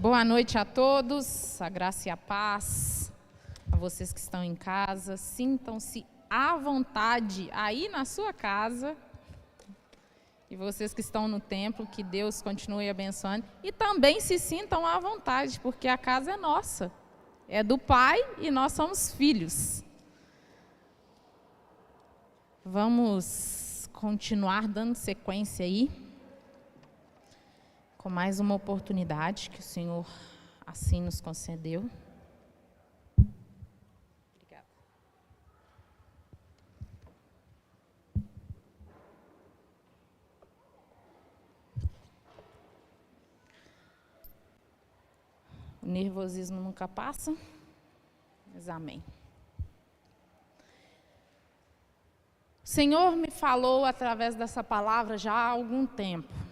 Boa noite a todos, a graça e a paz, a vocês que estão em casa, sintam-se à vontade aí na sua casa, e vocês que estão no templo, que Deus continue abençoando, e também se sintam à vontade, porque a casa é nossa, é do Pai e nós somos filhos. Vamos continuar dando sequência aí, com mais uma oportunidade que o Senhor assim nos concedeu. Obrigada. O nervosismo nunca passa, mas amém. O Senhor me falou através dessa palavra já há algum tempo.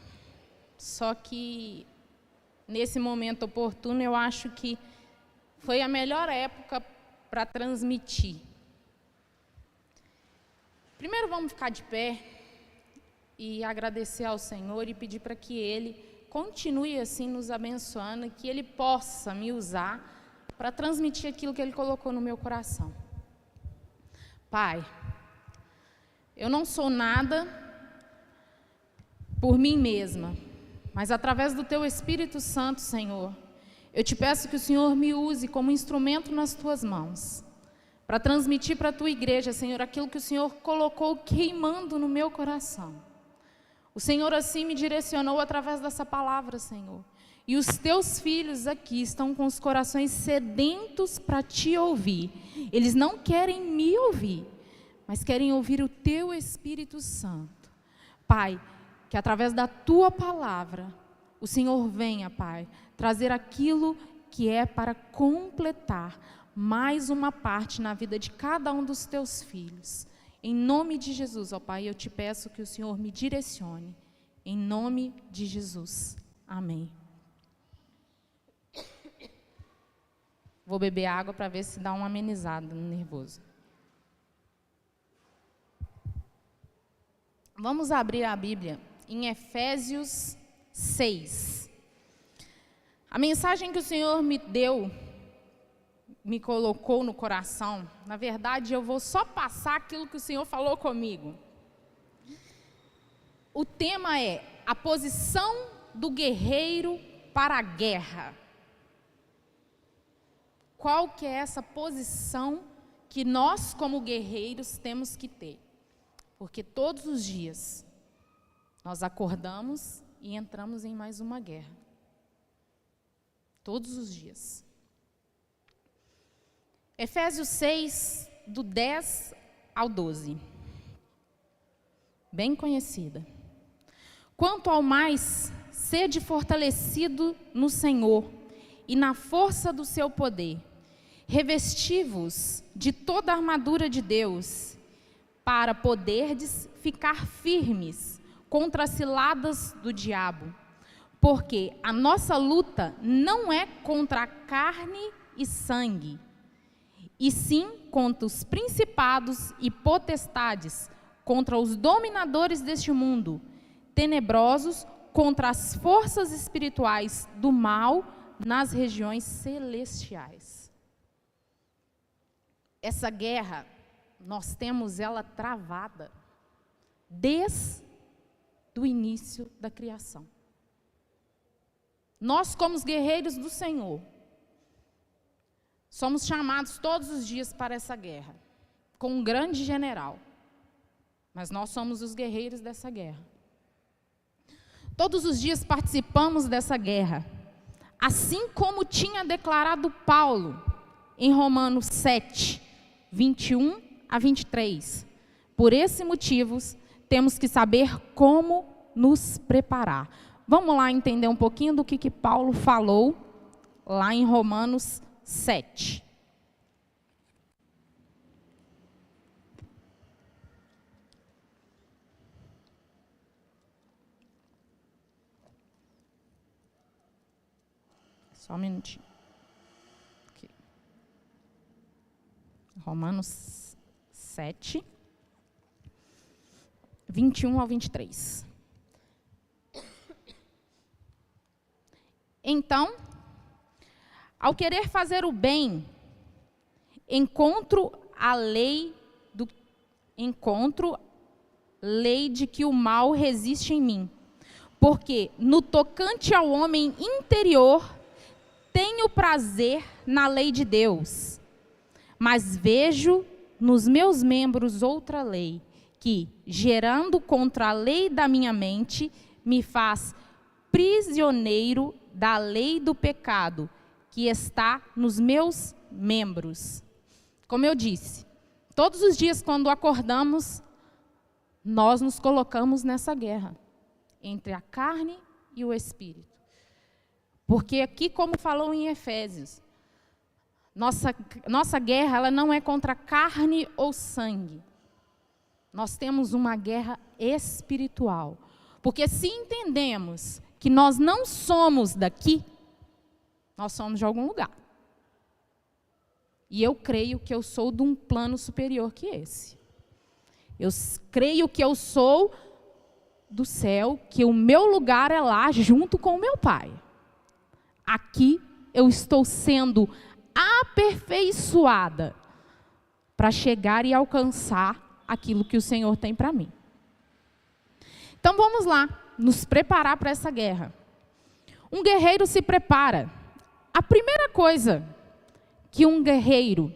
Só que, nesse momento oportuno, eu acho que foi a melhor época para transmitir. Primeiro, vamos ficar de pé e agradecer ao Senhor e pedir para que Ele continue assim nos abençoando e que Ele possa me usar para transmitir aquilo que Ele colocou no meu coração. Pai, eu não sou nada por mim mesma, mas através do Teu Espírito Santo, Senhor, eu te peço que o Senhor me use como instrumento nas Tuas mãos, para transmitir para a Tua igreja, Senhor, aquilo que o Senhor colocou queimando no meu coração. O Senhor assim me direcionou através dessa palavra, Senhor. E os Teus filhos aqui estão com os corações sedentos para Te ouvir. Eles não querem me ouvir, mas querem ouvir o Teu Espírito Santo. Pai, que através da Tua palavra, o Senhor venha, Pai, trazer aquilo que é para completar mais uma parte na vida de cada um dos Teus filhos. Em nome de Jesus, ó Pai, eu te peço que o Senhor me direcione. Em nome de Jesus. Amém. Vou beber água para ver se dá uma amenizada no nervoso. Vamos abrir a Bíblia em Efésios 6. A mensagem que o Senhor me deu, me colocou no coração, na verdade eu vou só passar aquilo que o Senhor falou comigo. O tema é a posição do guerreiro para a guerra. Qual que é essa posição que nós como guerreiros temos que ter? Porque todos os dias nós acordamos e entramos em mais uma guerra. Todos os dias. Efésios 6, do 10 ao 12. Bem conhecida. Quanto ao mais, sede fortalecido no Senhor e na força do seu poder. Revesti-vos de toda a armadura de Deus, para poderdes ficar firmes contra as ciladas do diabo, porque a nossa luta não é contra a carne e sangue, e sim contra os principados e potestades, contra os dominadores deste mundo, tenebrosos, contra as forças espirituais do mal nas regiões celestiais. Essa guerra, nós temos ela travada desde o início da criação. Nós, como os guerreiros do Senhor, somos chamados todos os dias para essa guerra, com um grande general. Mas nós somos os guerreiros dessa guerra. Todos os dias participamos dessa guerra, assim como tinha declarado Paulo em Romanos 7, 21 a 23. Por esse motivo, temos que saber como nos preparar. Vamos lá entender um pouquinho do que Paulo falou lá em Romanos 7. Só um minutinho. Aqui. Romanos 7, 21 ao 23. Então, Ao querer fazer o bem, encontro lei de que o mal resiste em mim. Porque no tocante ao homem interior, tenho prazer na lei de Deus, mas vejo nos meus membros outra lei, que, gerando contra a lei da minha mente, me faz prisioneiro da lei do pecado, que está nos meus membros. Como eu disse, todos os dias quando acordamos, nós nos colocamos nessa guerra, entre a carne e o espírito. Porque aqui, como falou em Efésios, nossa guerra ela não é contra carne ou sangue. Nós temos uma guerra espiritual. Porque se entendemos que nós não somos daqui, nós somos de algum lugar. E eu creio que eu sou de um plano superior que esse. Eu creio que eu sou do céu, que o meu lugar é lá junto com o meu Pai. Aqui eu estou sendo aperfeiçoada para chegar e alcançar aquilo que o Senhor tem para mim. Então vamos lá, nos preparar para essa guerra. Um guerreiro se prepara. A primeira coisa que um guerreiro,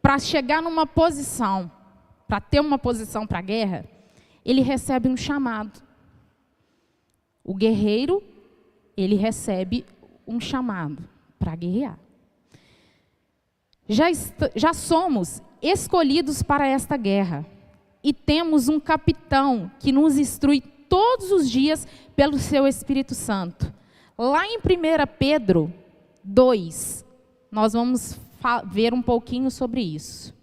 para chegar numa posição, para ter uma posição para a guerra, ele recebe um chamado. O guerreiro, ele recebe um chamado para guerrear. Já somos escolhidos para esta guerra e temos um capitão que nos instrui todos os dias pelo seu Espírito Santo. Lá em 1 Pedro 2, nós vamos ver um pouquinho sobre isso.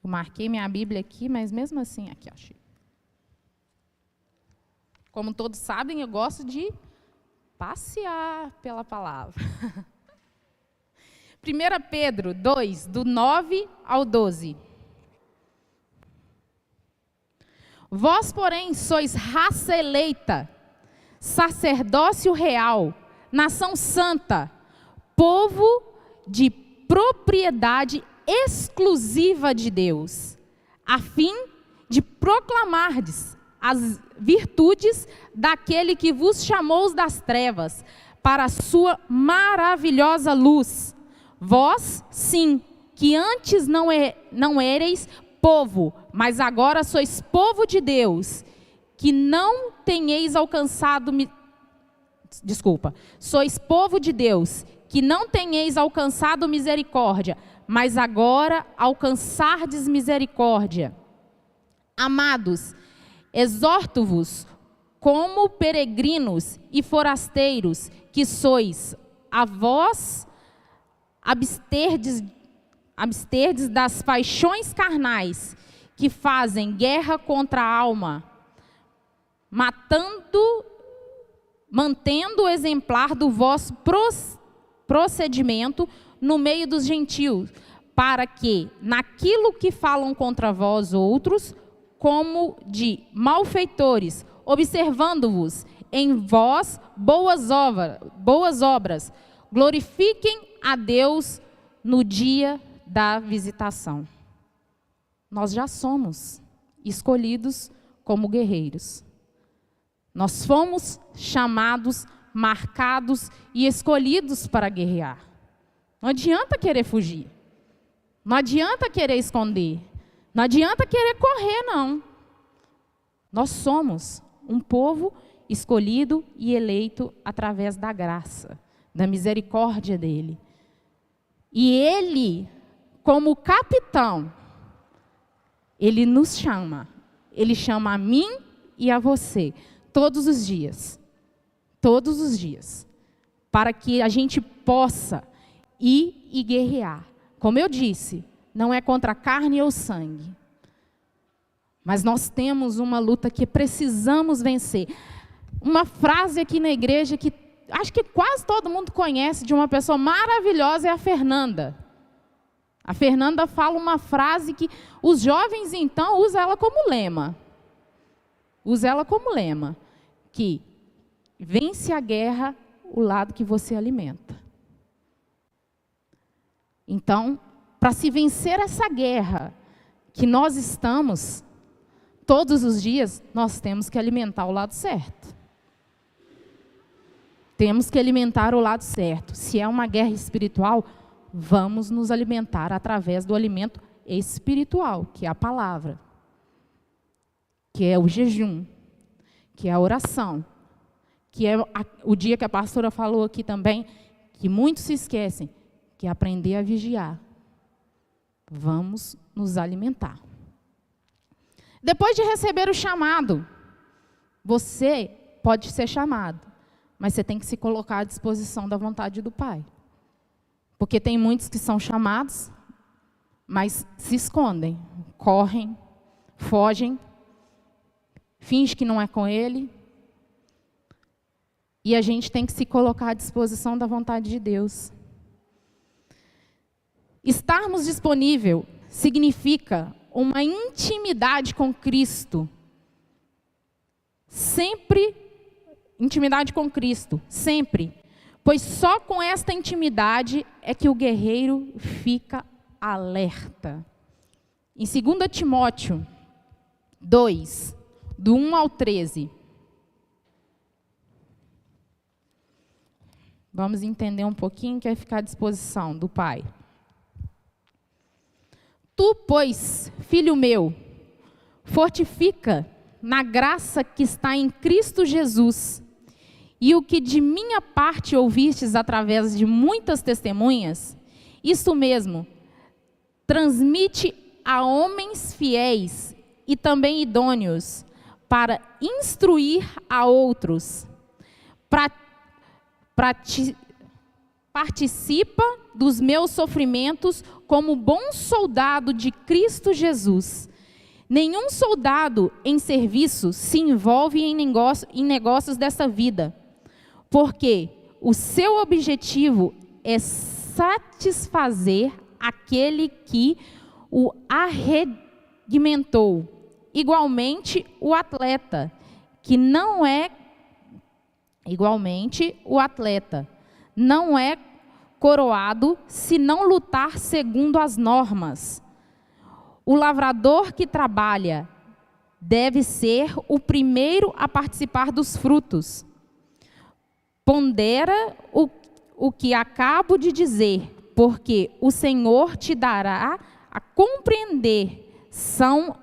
Eu marquei minha Bíblia aqui, mas mesmo assim, aqui, achei. Como todos sabem, eu gosto de passear pela palavra. 1 Pedro 2, do 9 ao 12. Vós, porém, sois raça eleita, sacerdócio real, nação santa, povo de propriedade exclusiva de Deus, a fim de proclamardes as virtudes daquele que vos chamou das trevas para a sua maravilhosa luz. Vós, sim, que antes não ereis povo, mas agora sois povo de Deus, que não tenheis alcançado... sois povo de Deus, que não tenheis alcançado misericórdia, mas agora alcançardes misericórdia. Amados, exorto-vos como peregrinos e forasteiros que sois, a vós absterdes das paixões carnais que fazem guerra contra a alma, mantendo o exemplar do vosso procedimento no meio dos gentios, para que, naquilo que falam contra vós outros, como de malfeitores, observando-vos em vós boas obras, glorifiquem a Deus no dia da visitação. Nós já somos escolhidos como guerreiros. Nós fomos chamados, marcados e escolhidos para guerrear. Não adianta querer fugir. Não adianta querer esconder. Não adianta querer correr, não. Nós somos um povo escolhido e eleito através da graça, da misericórdia dele. E ele, como capitão, ele nos chama. Ele chama a mim e a você, todos os dias. Todos os dias. Para que a gente possa ir e guerrear. Como eu disse, não é contra a carne ou sangue. Mas nós temos uma luta que precisamos vencer. Uma frase aqui na igreja que acho que quase todo mundo conhece, de uma pessoa maravilhosa, é a Fernanda. A Fernanda fala uma frase que os jovens, então, usam ela como lema. Use ela como lema, que vence a guerra o lado que você alimenta. Então, para se vencer essa guerra que nós estamos, todos os dias, nós temos que alimentar o lado certo. Temos que alimentar o lado certo. Se é uma guerra espiritual, vamos nos alimentar através do alimento espiritual, que é a palavra, que é o jejum, que é a oração, que é o dia que a pastora falou aqui também, que muitos se esquecem, que é aprender a vigiar. Vamos nos alimentar. Depois de receber o chamado, você pode ser chamado, mas você tem que se colocar à disposição da vontade do Pai. Porque tem muitos que são chamados, mas se escondem, correm, fogem, fingem que não é com Ele. E a gente tem que se colocar à disposição da vontade de Deus. Estarmos disponível significa uma intimidade com Cristo. Sempre, intimidade com Cristo, sempre. Pois só com esta intimidade é que o guerreiro fica alerta. Em 2 Timóteo 2, do 1 ao 13. Vamos entender um pouquinho que vai ficar à disposição do Pai. Tu, pois, filho meu, fortifica na graça que está em Cristo Jesus, e o que de minha parte ouvistes através de muitas testemunhas, isto mesmo, transmite a homens fiéis e também idôneos, para instruir a outros. Participa dos meus sofrimentos como bom soldado de Cristo Jesus. Nenhum soldado em serviço se envolve em negócios dessa vida, porque o seu objetivo é satisfazer aquele que o arregimentou. Igualmente, o atleta não é coroado se não lutar segundo as normas. O lavrador que trabalha deve ser o primeiro a participar dos frutos. Pondera o que acabo de dizer, porque o Senhor te dará a compreender, são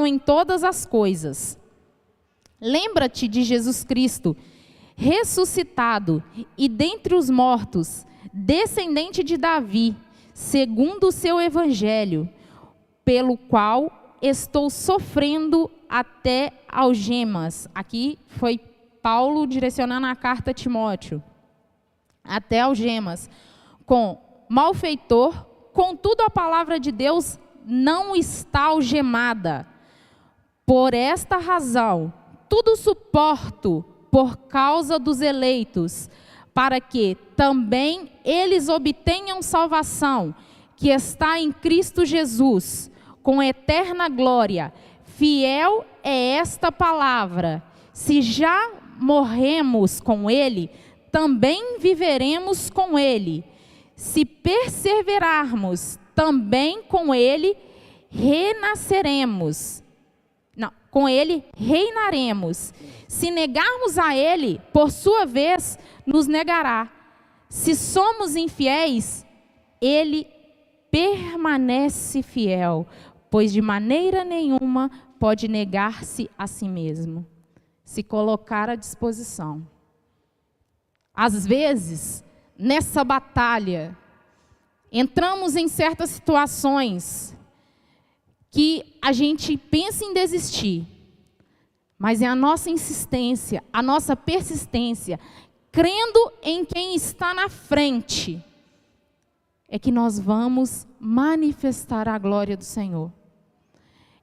em todas as coisas. Lembra-te de Jesus Cristo, ressuscitado e dentre os mortos, descendente de Davi, segundo o seu evangelho, pelo qual estou sofrendo até algemas. Aqui foi Paulo direcionando a carta a Timóteo. Até algemas. Com malfeitor, contudo a palavra de Deus não está algemada. Por esta razão, tudo suporto por causa dos eleitos, para que também eles obtenham salvação, que está em Cristo Jesus, com eterna glória. Fiel é esta palavra. Se já morremos com Ele, também viveremos com Ele. Se perseverarmos, também com Ele renasceremos. Não, com Ele reinaremos. Se negarmos a Ele, por sua vez, nos negará. Se somos infiéis, Ele permanece fiel, pois de maneira nenhuma pode negar-se a si mesmo. Se colocar à disposição. Às vezes, nessa batalha, entramos em certas situações que a gente pensa em desistir, mas é a nossa insistência, a nossa persistência, crendo em quem está na frente, é que nós vamos manifestar a glória do Senhor.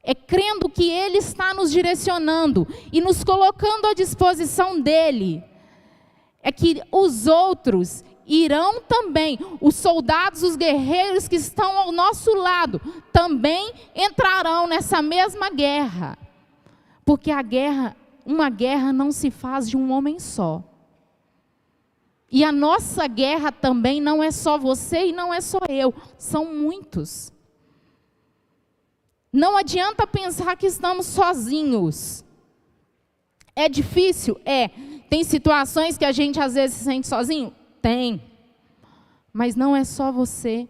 É crendo que Ele está nos direcionando e nos colocando à disposição dEle, é que os outros irão também, os soldados, os guerreiros que estão ao nosso lado, também entrarão nessa mesma guerra. Porque uma guerra não se faz de um homem só. E a nossa guerra também não é só você e não é só eu, são muitos. Não adianta pensar que estamos sozinhos. É difícil? É. Tem situações que a gente às vezes se sente sozinho? Tem. Mas não é só você.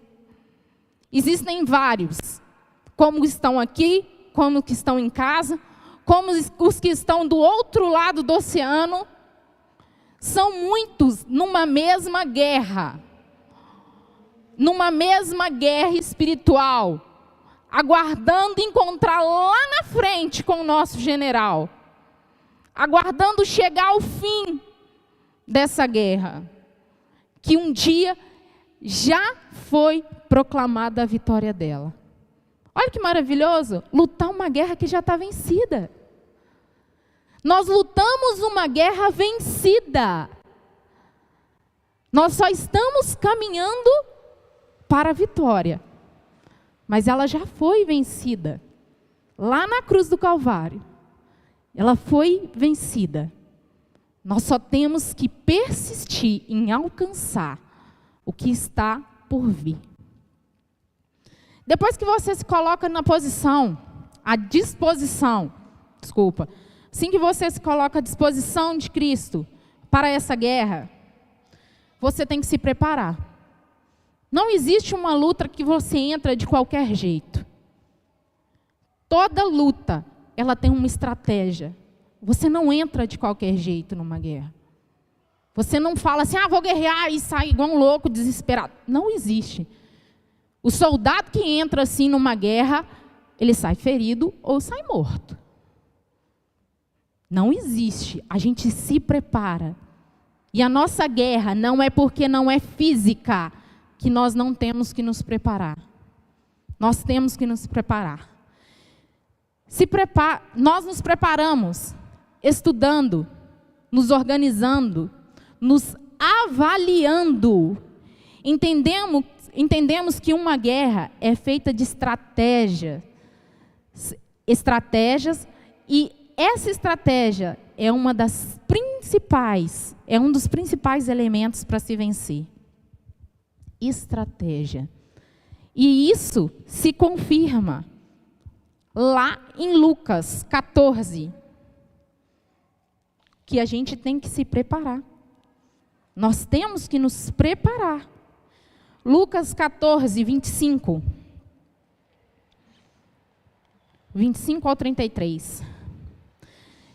Existem vários. Como estão aqui, como que estão em casa, como os que estão do outro lado do oceano. São muitos numa mesma guerra. Numa mesma guerra espiritual. Aguardando encontrar lá na frente com o nosso general. Aguardando chegar ao fim dessa guerra. Que um dia já foi proclamada a vitória dela. Olha que maravilhoso, lutar uma guerra que já está vencida. Nós lutamos uma guerra vencida. Nós só estamos caminhando para a vitória. Mas ela já foi vencida. Lá na cruz do Calvário. Ela foi vencida. Nós só temos que persistir em alcançar o que está por vir. Depois que você se coloca na posição, à disposição, assim que você se coloca à disposição de Cristo para essa guerra, você tem que se preparar. Não existe uma luta que você entra de qualquer jeito. Toda luta, ela tem uma estratégia. Você não entra de qualquer jeito numa guerra. Você não fala assim, vou guerrear e sai igual um louco, desesperado. Não existe. O soldado que entra assim numa guerra, ele sai ferido ou sai morto. Não existe. A gente se prepara. E a nossa guerra não é porque não é física que nós não temos que nos preparar. Nós temos que nos preparar. Nós nos preparamos estudando, nos organizando, nos avaliando. Entendemos que uma guerra é feita de estratégias, e essa estratégia é um dos principais elementos para se vencer. Estratégia. E isso se confirma lá em Lucas 14, que a gente tem que se preparar. Nós temos que nos preparar. Lucas 14, 25 ao 33.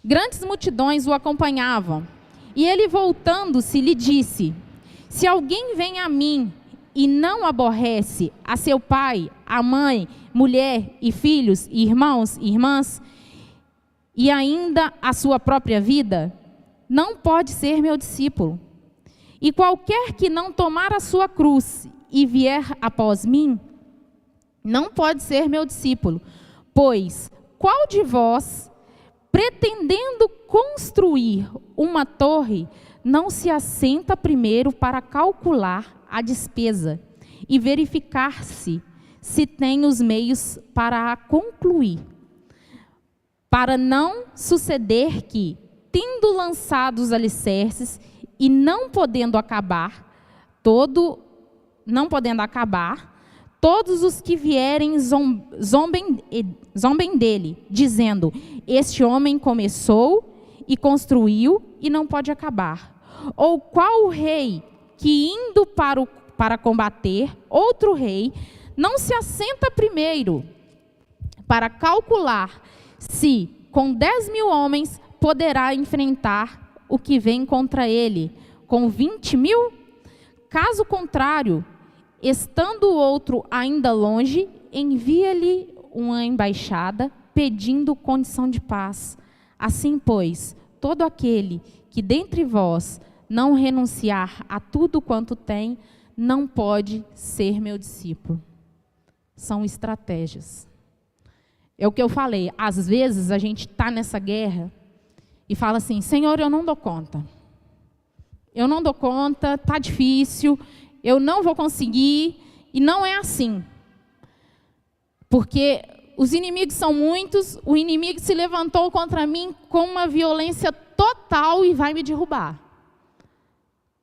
Grandes multidões o acompanhavam, e ele voltando-se lhe disse: se alguém vem a mim e não aborrece a seu pai, a mãe, mulher e filhos, e irmãos e irmãs, e ainda a sua própria vida, não pode ser meu discípulo. E qualquer que não tomar a sua cruz e vier após mim, não pode ser meu discípulo. Pois qual de vós, pretendendo construir uma torre, não se assenta primeiro para calcular a despesa e verificar se tem os meios para a concluir, para não suceder que, tendo lançado os alicerces e não podendo acabar, todos os que vierem zombem dele, dizendo: este homem começou e construiu e não pode acabar. Ou qual rei que indo para combater outro rei, não se assenta primeiro para calcular se com 10.000 homens poderá enfrentar o que vem contra ele com 20.000? Caso contrário, estando o outro ainda longe, envia-lhe uma embaixada pedindo condição de paz. Assim, pois, todo aquele que dentre vós não renunciar a tudo quanto tem, não pode ser meu discípulo. São estratégias. É o que eu falei, às vezes a gente está nessa guerra e fala assim: Senhor, eu não dou conta. Eu não dou conta, está difícil, eu não vou conseguir. E não é assim. Porque os inimigos são muitos, o inimigo se levantou contra mim com uma violência total e vai me derrubar.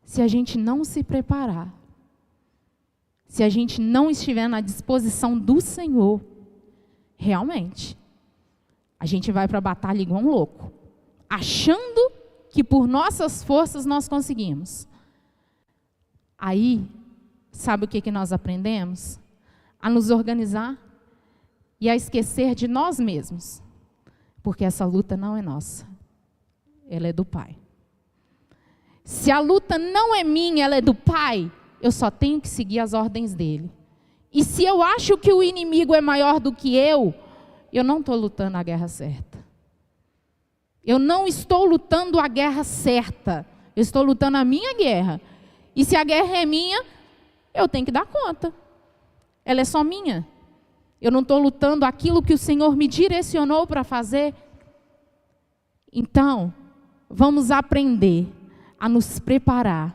Se a gente não se preparar, se a gente não estiver na disposição do Senhor, realmente, a gente vai para a batalha igual um louco, achando que por nossas forças nós conseguimos. Aí, sabe o que nós aprendemos? A nos organizar e a esquecer de nós mesmos. Porque essa luta não é nossa, ela é do Pai. Se a luta não é minha, ela é do Pai, eu só tenho que seguir as ordens dele. E se eu acho que o inimigo é maior do que eu não estou lutando a guerra certa. Eu não estou lutando a guerra certa. Eu estou lutando a minha guerra. E se a guerra é minha, eu tenho que dar conta. Ela é só minha. Eu não estou lutando aquilo que o Senhor me direcionou para fazer. Então, vamos aprender a nos preparar,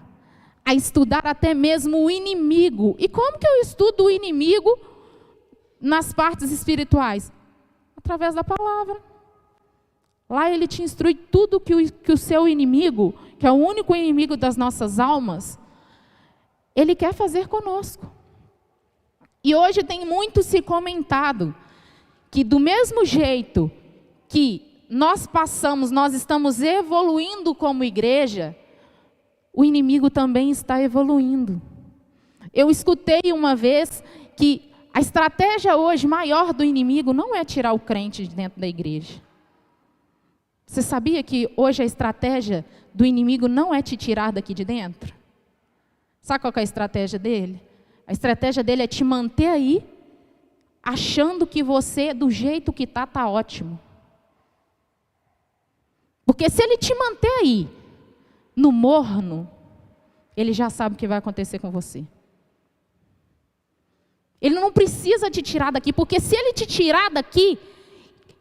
a estudar até mesmo o inimigo. E como que eu estudo o inimigo nas partes espirituais? Através da palavra. Lá ele te instrui tudo que o seu inimigo, que é o único inimigo das nossas almas, ele quer fazer conosco. E hoje tem muito se comentado que do mesmo jeito que nós passamos, nós estamos evoluindo como igreja, o inimigo também está evoluindo. Eu escutei uma vez que a estratégia hoje maior do inimigo não é tirar o crente de dentro da igreja. Você sabia que hoje a estratégia do inimigo não é te tirar daqui de dentro? Sabe qual que é a estratégia dele? A estratégia dele é te manter aí, achando que você, do jeito que está ótimo. Porque se ele te manter aí, no morno, ele já sabe o que vai acontecer com você. Ele não precisa te tirar daqui, porque se ele te tirar daqui,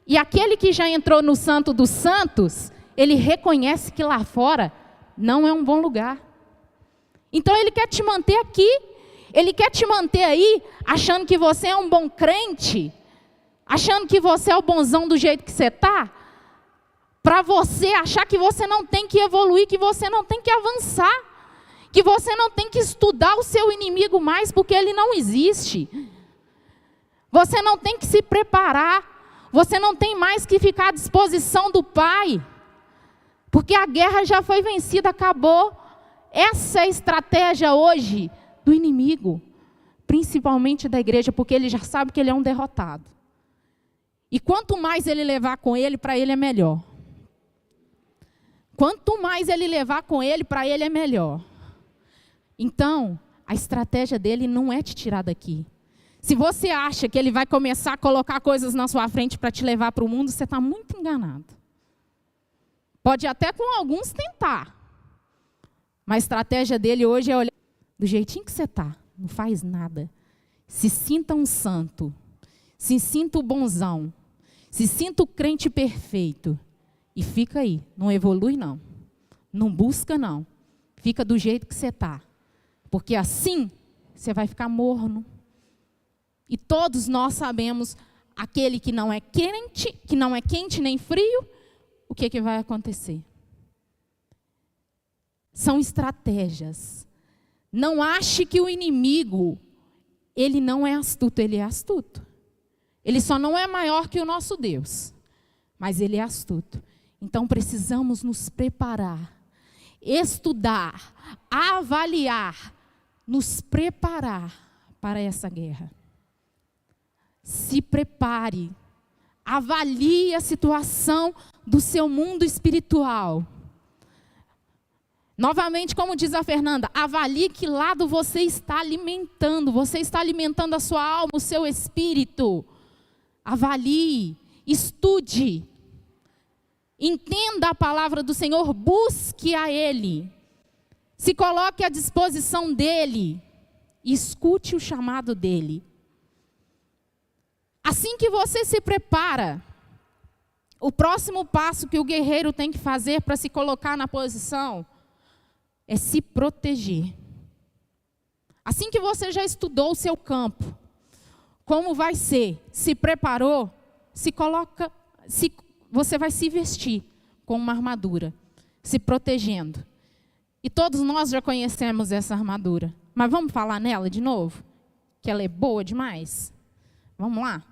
e aquele que já entrou no Santo dos Santos, ele reconhece que lá fora não é um bom lugar. Então ele quer te manter aqui, ele quer te manter aí, achando que você é um bom crente, achando que você é o bonzão do jeito que você está, para você achar que você não tem que evoluir, que você não tem que avançar, que você não tem que estudar o seu inimigo mais, porque ele não existe. Você não tem que se preparar. Você não tem mais que ficar à disposição do Pai, porque a guerra já foi vencida, acabou. Essa é a estratégia hoje do inimigo, principalmente da igreja, porque ele já sabe que ele é um derrotado. E quanto mais ele levar com ele, para ele é melhor. Quanto mais ele levar com ele, para ele é melhor. Então, a estratégia dele não é te tirar daqui. Se você acha que ele vai começar a colocar coisas na sua frente para te levar para o mundo, você está muito enganado. Pode até com alguns tentar. Mas a estratégia dele hoje é olhar do jeitinho que você está, não faz nada. Se sinta um santo, se sinta o bonzão, se sinta o crente perfeito. E fica aí, não evolui não, não busca não. Fica do jeito que você está. Porque assim você vai ficar morno. E todos nós sabemos, aquele que não é quente nem frio, o que vai acontecer? São estratégias. Não ache que o inimigo, ele não é astuto, ele é astuto. Ele só não é maior que o nosso Deus, mas ele é astuto. Então precisamos nos preparar, estudar, avaliar, nos preparar para essa guerra. Se prepare, avalie a situação do seu mundo espiritual. Novamente, como diz a Fernanda, avalie que lado você está alimentando. Você está alimentando a sua alma, o seu espírito. Avalie, estude, entenda a palavra do Senhor, busque a Ele. Se coloque à disposição dEle, escute o chamado dEle. Assim que você se prepara, o próximo passo que o guerreiro tem que fazer para se colocar na posição é se proteger. Assim que você já estudou o seu campo, como vai ser? Se preparou? Você vai se vestir com uma armadura, se protegendo. E todos nós já conhecemos essa armadura. Mas vamos falar nela de novo? Que ela é boa demais? Vamos lá?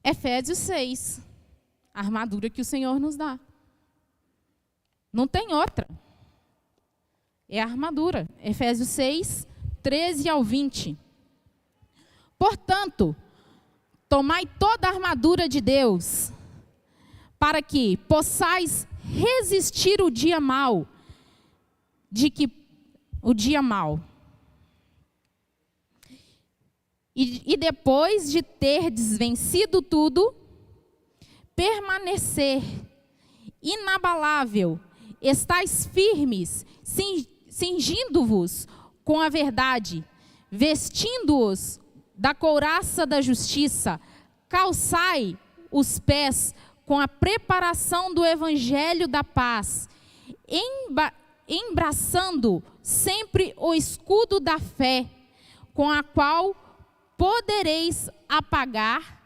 Efésios 6. A armadura que o Senhor nos dá. Não tem outra. É a armadura. Efésios 6, 13 ao 20. Portanto, tomai toda a armadura de Deus, para que possais resistir o dia mau, E depois de terdes vencido tudo, permanecer inabalável, estais firmes, cingindo-vos com a verdade, vestindo-os da couraça da justiça, calçai os pés com a preparação do evangelho da paz, embraçando sempre o escudo da fé, com a qual podereis apagar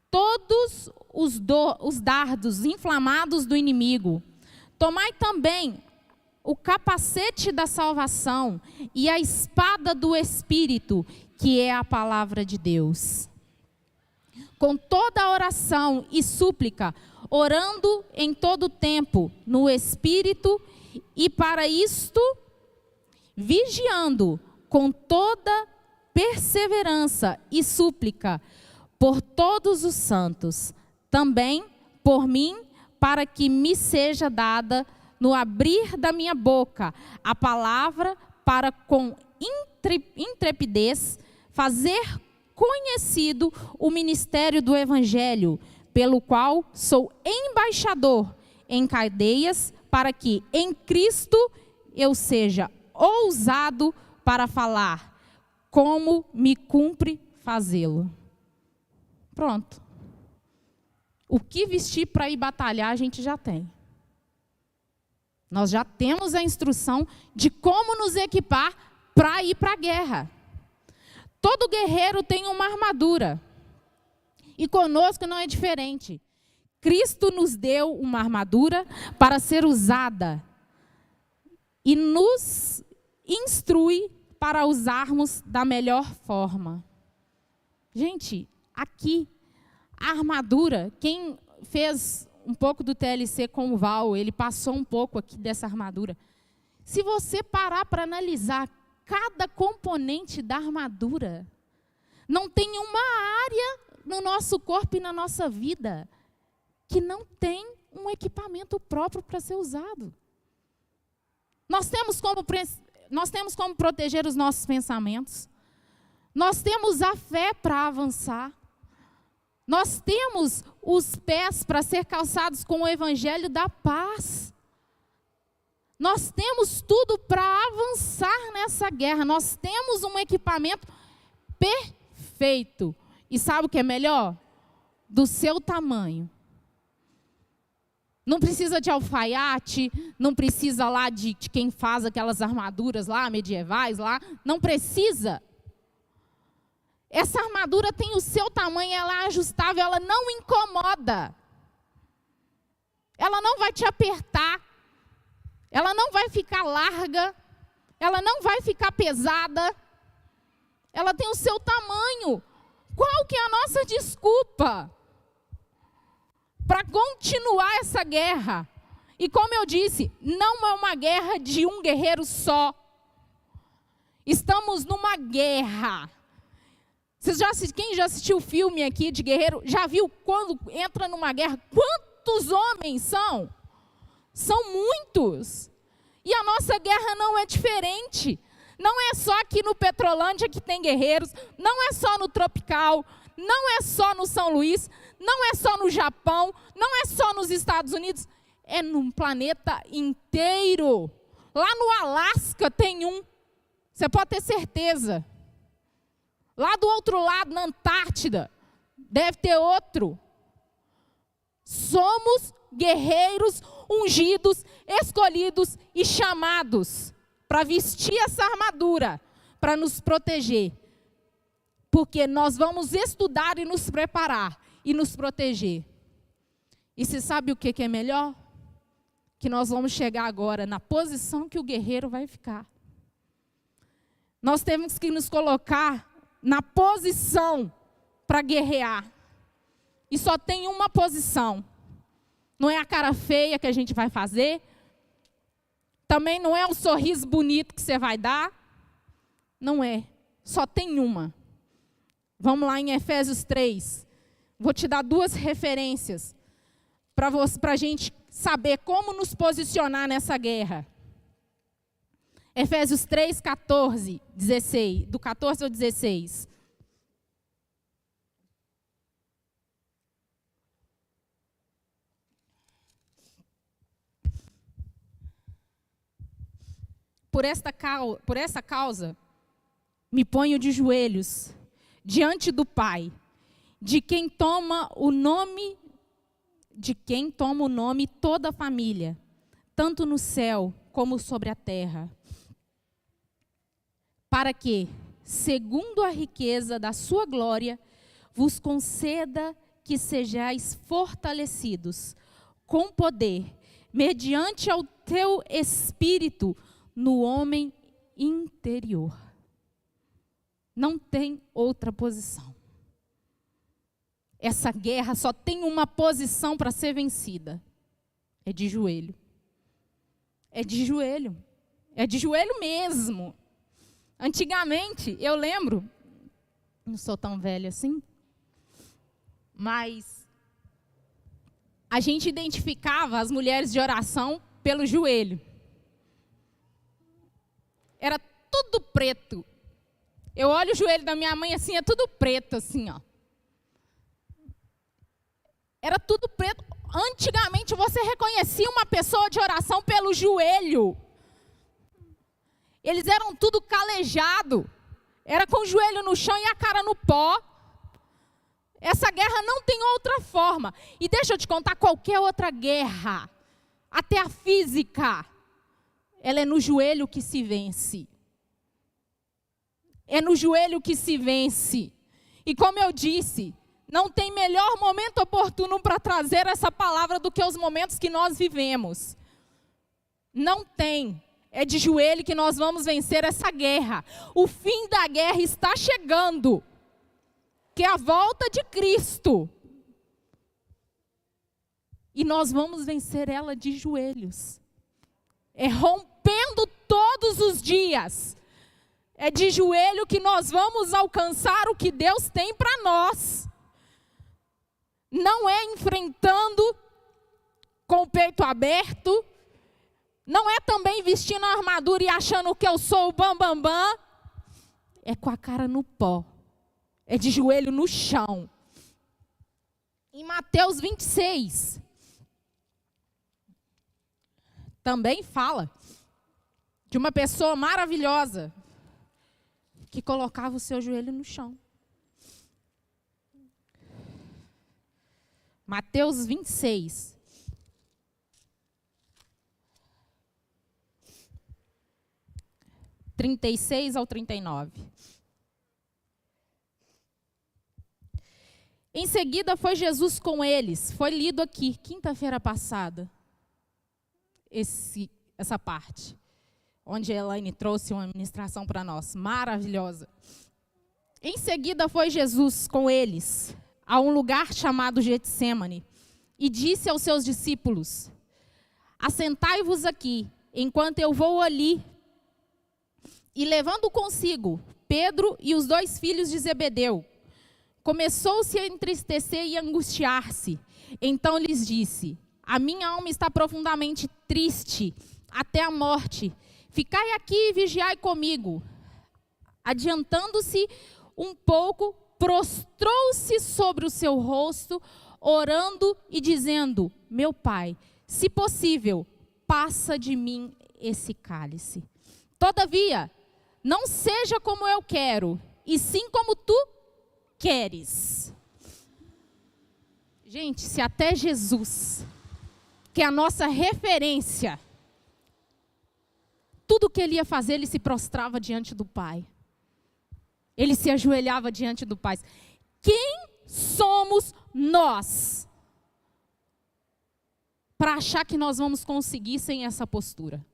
todos os dardos inflamados do inimigo. Tomai também o capacete da salvação e a espada do Espírito, que é a palavra de Deus. Com toda oração e súplica, orando em todo tempo no Espírito, e para isto, vigiando com toda perseverança e súplica por todos os santos, também por mim, para que me seja dada no abrir da minha boca a palavra, para com intrepidez fazer conhecido o ministério do Evangelho, pelo qual sou embaixador em cadeias, para que em Cristo eu seja ousado para falar, como me cumpre fazê-lo. Pronto. O que vestir para ir batalhar a gente já tem. Nós já temos a instrução de como nos equipar para ir para a guerra. Todo guerreiro tem uma armadura. E conosco não é diferente. Cristo nos deu uma armadura para ser usada. E nos instrui para usarmos da melhor forma. Gente, aqui, a armadura, quem fez um pouco do TLC com o Val, ele passou um pouco aqui dessa armadura. Se você parar para analisar cada componente da armadura, não tem uma área no nosso corpo e na nossa vida que não tem um equipamento próprio para ser usado. Nós temos como proteger os nossos pensamentos. Nós temos a fé para avançar. Nós temos os pés para ser calçados com o evangelho da paz. Nós temos tudo para avançar nessa guerra. Nós temos um equipamento perfeito. E sabe o que é melhor? Do seu tamanho. Não precisa de alfaiate, não precisa lá de quem faz aquelas armaduras lá, medievais lá. Não precisa. Essa armadura tem o seu tamanho, ela é ajustável, ela não incomoda. Ela não vai te apertar. Ela não vai ficar larga. Ela não vai ficar pesada. Ela tem o seu tamanho. Qual que é a nossa desculpa para continuar essa guerra? E como eu disse, não é uma guerra de um guerreiro só. Estamos numa guerra. Quem já assistiu o filme aqui de guerreiro, já viu quando entra numa guerra, quantos homens são? São muitos. E a nossa guerra não é diferente. Não é só aqui no Petrolândia que tem guerreiros, não é só no Tropical, não é só no São Luís, não é só no Japão, não é só nos Estados Unidos, é no planeta inteiro. Lá no Alasca tem um, você pode ter certeza. Lá do outro lado, na Antártida, deve ter outro. Somos guerreiros ungidos, escolhidos e chamados para vestir essa armadura, para nos proteger. Porque nós vamos estudar e nos preparar e nos proteger. E você sabe o que é melhor? Que nós vamos chegar agora na posição que o guerreiro vai ficar. Nós temos que nos colocar na posição para guerrear. E só tem uma posição. Não é a cara feia que a gente vai fazer. Também não é um sorriso bonito que você vai dar. Não é. Só tem uma. Vamos lá em Efésios 3. Vou te dar 2 referências para a gente saber como nos posicionar nessa guerra. Efésios 3, 14, 16. Do 14 ao 16. Por essa causa, me ponho de joelhos diante do Pai, de quem toma o nome toda a família, tanto no céu como sobre a terra, para que, segundo a riqueza da sua glória, vos conceda que sejais fortalecidos com poder, mediante ao teu espírito, no homem interior. Não tem outra posição. Essa guerra só tem uma posição para ser vencida. É de joelho. É de joelho. É de joelho mesmo. Antigamente, eu lembro, não sou tão velha assim, mas a gente identificava as mulheres de oração pelo joelho. Era tudo preto. Eu olho o joelho da minha mãe assim, é tudo preto assim, ó. Era tudo preto. Antigamente você reconhecia uma pessoa de oração pelo joelho. Eles eram tudo calejado. Era com o joelho no chão e a cara no pó. Essa guerra não tem outra forma. E deixa eu te contar, qualquer outra guerra, até a física, ela é no joelho que se vence. É no joelho que se vence. E como eu disse, não tem melhor momento oportuno para trazer essa palavra do que os momentos que nós vivemos. Não tem. É de joelho que nós vamos vencer essa guerra. O fim da guerra está chegando, que é a volta de Cristo. E nós vamos vencer ela de joelhos. É rompendo todos os dias. É de joelho que nós vamos alcançar o que Deus tem para nós. Não é enfrentando com o peito aberto. Não é também vestindo a armadura e achando que eu sou o bambambam. Bam, bam. É com a cara no pó. É de joelho no chão. Em Mateus 26, também fala de uma pessoa maravilhosa que colocava o seu joelho no chão. Mateus 26. Do 36 ao 39. Em seguida foi Jesus com eles. Foi lido aqui, quinta-feira passada, essa parte, onde a Elaine trouxe uma ministração para nós, maravilhosa. Em seguida foi Jesus com eles, a um lugar chamado Getsêmani, e disse aos seus discípulos: assentai-vos aqui, enquanto eu vou ali. E levando consigo Pedro e os 2 filhos de Zebedeu, começou-se a entristecer e angustiar-se. Então lhes disse: a minha alma está profundamente triste, até a morte. Ficai aqui e vigiai comigo. Adiantando-se um pouco, prostrou-se sobre o seu rosto, orando e dizendo: meu Pai, se possível, passa de mim esse cálice. Todavia, não seja como eu quero, e sim como tu queres. Gente, se até Jesus, que é a nossa referência, tudo que ele ia fazer, ele se prostrava diante do Pai. Ele se ajoelhava diante do Pai. Quem somos nós para achar que nós vamos conseguir sem essa postura?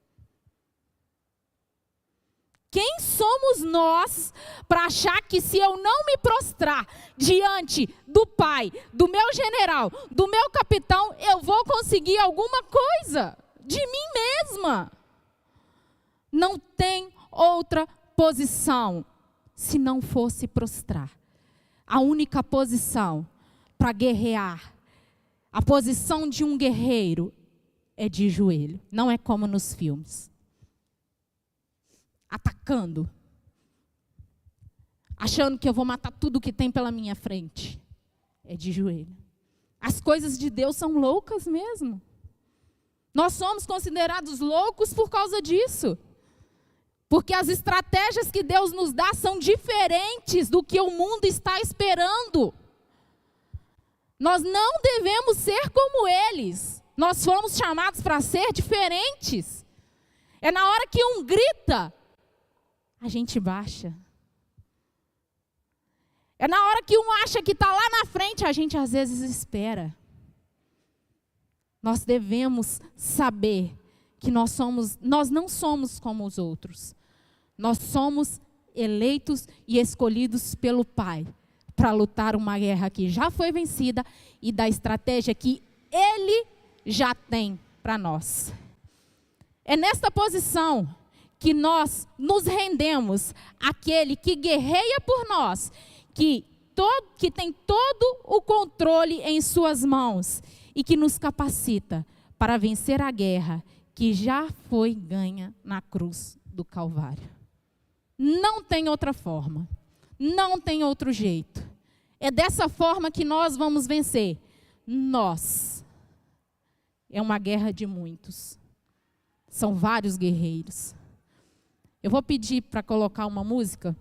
Quem somos nós para achar que se eu não me prostrar diante do Pai, do meu general, do meu capitão, eu vou conseguir alguma coisa de mim mesma? Não tem outra posição se não fosse prostrar. A única posição para guerrear, a posição de um guerreiro é de joelho. Não é como nos filmes. Atacando, achando que eu vou matar tudo que tem pela minha frente. É de joelho. As coisas de Deus são loucas mesmo. Nós somos considerados loucos por causa disso. Porque as estratégias que Deus nos dá são diferentes do que o mundo está esperando. Nós não devemos ser como eles. Nós fomos chamados para ser diferentes. É na hora que um grita, a gente baixa. É na hora que um acha que está lá na frente, a gente às vezes espera. Nós devemos saber que nós não somos como os outros. Nós somos eleitos e escolhidos pelo Pai para lutar uma guerra que já foi vencida e da estratégia que Ele já tem para nós. É nesta posição que nós nos rendemos àquele que guerreia por nós, que tem todo o controle em suas mãos e que nos capacita para vencer a guerra que já foi ganha na cruz do Calvário. Não tem outra forma, não tem outro jeito. É dessa forma que nós vamos vencer. Nós. É uma guerra de muitos. São vários guerreiros. Eu vou pedir para colocar uma música.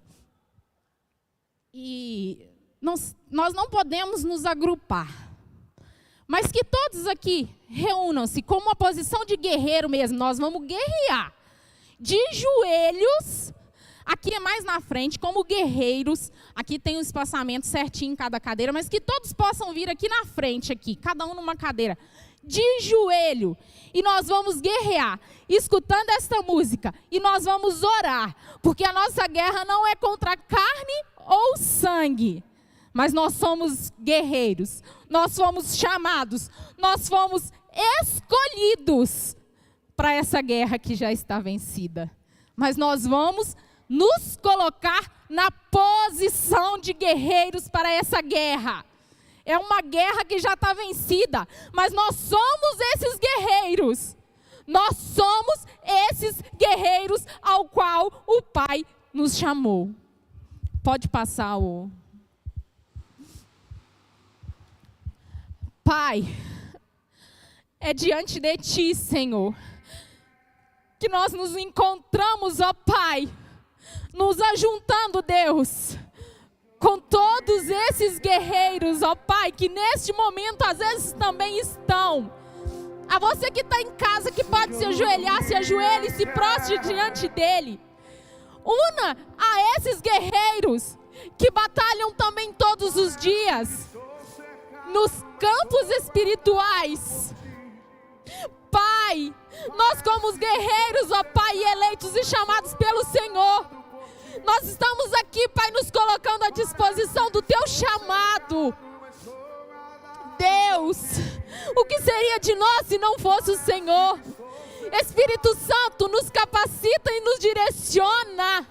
E nós não podemos nos agrupar. Mas que todos aqui reúnam-se com uma posição de guerreiro mesmo. Nós vamos guerrear. De joelhos. Aqui é mais na frente, como guerreiros. Aqui tem um espaçamento certinho em cada cadeira. Mas que todos possam vir aqui na frente, aqui, cada um numa cadeira. De joelho. E nós vamos guerrear, escutando esta música. E nós vamos orar. Porque a nossa guerra não é contra carne ou sangue. Mas nós somos guerreiros. Nós fomos chamados. Nós fomos escolhidos para essa guerra que já está vencida. Mas nós vamos nos colocar na posição de guerreiros para essa guerra. É uma guerra que já está vencida, mas nós somos esses guerreiros. Nós somos esses guerreiros ao qual o Pai nos chamou. Pode passar o... Pai, é diante de Ti, Senhor, que nós nos encontramos, ó Pai, nos ajuntando, Deus, com todos esses guerreiros, ó Pai, que neste momento às vezes também estão. A você que está em casa, que pode se ajoelhar, se ajoelhe e se prostre diante dele. Una a esses guerreiros que batalham também todos os dias, nos campos espirituais. Pai, nós como os guerreiros, ó Pai, eleitos e chamados pelo Senhor, nós estamos aqui, Pai, nos colocando à disposição do Teu chamado. Deus, o que seria de nós se não fosse o Senhor? Espírito Santo, nos capacita e nos direciona.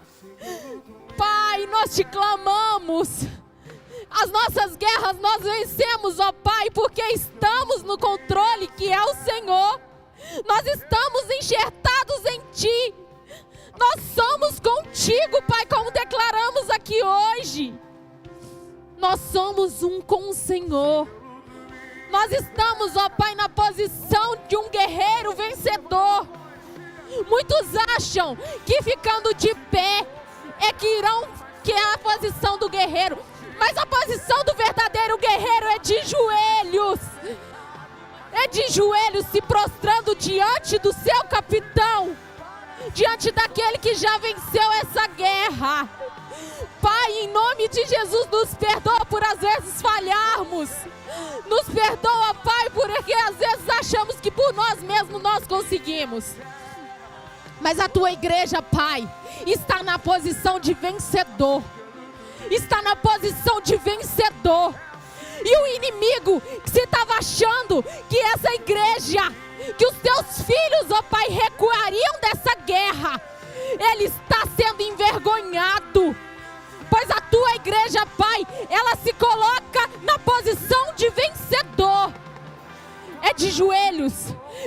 Pai, nós Te clamamos. As nossas guerras nós vencemos, ó Pai, porque estamos no controle que é o Senhor. Nós estamos enxertados em Ti. Nós somos contigo, Pai, como declaramos aqui hoje. Nós somos um com o Senhor. Nós estamos, ó Pai, na posição de um guerreiro vencedor. Muitos acham que ficando de pé que é a posição do guerreiro. Mas a posição do verdadeiro guerreiro é de joelhos. É de joelhos, se prostrando diante do seu capitão. Diante daquele que já venceu essa guerra. Pai, em nome de Jesus, nos perdoa por às vezes falharmos. Nos perdoa, Pai, porque às vezes achamos que por nós mesmos nós conseguimos. Mas a tua igreja, Pai, está na posição de vencedor. Está na posição de vencedor. E o inimigo que você estava achando que essa igreja, que os teus filhos, ó Pai, recuariam dessa guerra, ele está sendo envergonhado. Pois a tua igreja, Pai, ela se coloca na posição de vencedor. É de joelhos,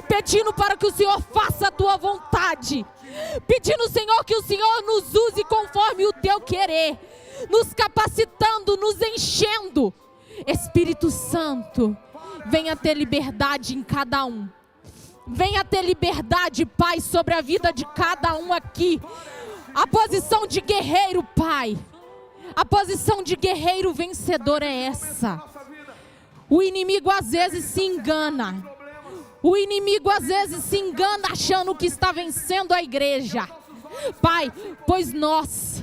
pedindo para que o Senhor faça a tua vontade. Pedindo, Senhor, que o Senhor nos use conforme o teu querer. Nos capacitando, nos enchendo. Espírito Santo, venha ter liberdade em cada um. Venha ter liberdade, Pai, sobre a vida de cada um aqui. A posição de guerreiro, Pai. A posição de guerreiro vencedor é essa. O inimigo às vezes se engana. O inimigo às vezes se engana achando que está vencendo a igreja. Pai, pois nós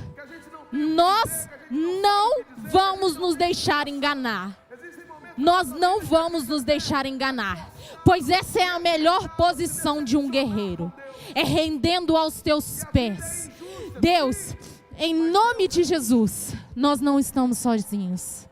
não vamos nos deixar enganar. Nós não vamos nos deixar enganar. Pois essa é a melhor posição de um guerreiro. É rendendo aos teus pés. Deus, em nome de Jesus, nós não estamos sozinhos.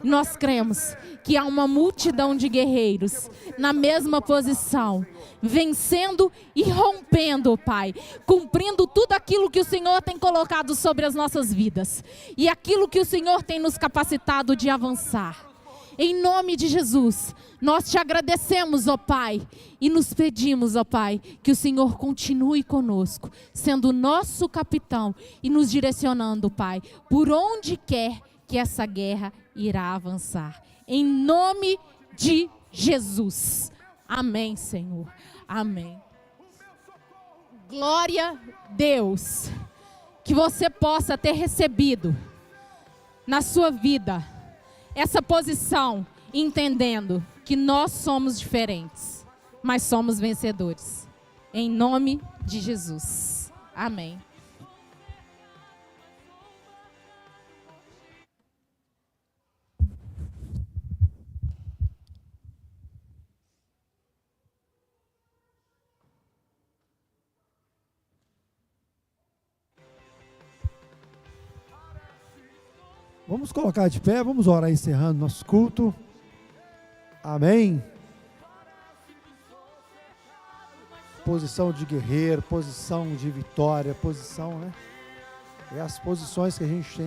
Nós cremos que há uma multidão de guerreiros na mesma posição, vencendo e rompendo, Pai, cumprindo tudo aquilo que o Senhor tem colocado sobre as nossas vidas e aquilo que o Senhor tem nos capacitado de avançar. Em nome de Jesus, nós te agradecemos, ó Pai, e nos pedimos, ó Pai, que o Senhor continue conosco, sendo o nosso capitão e nos direcionando, Pai, por onde quer que essa guerra irá avançar. Em nome de Jesus. Amém, Senhor. Amém. Glória a Deus. Que você possa ter recebido na sua vida essa posição, entendendo que nós somos diferentes, mas somos vencedores. Em nome de Jesus. Amém. Vamos colocar de pé, vamos orar encerrando nosso culto. Amém. Posição de guerreiro, posição de vitória, posição, né? É as posições que a gente tem.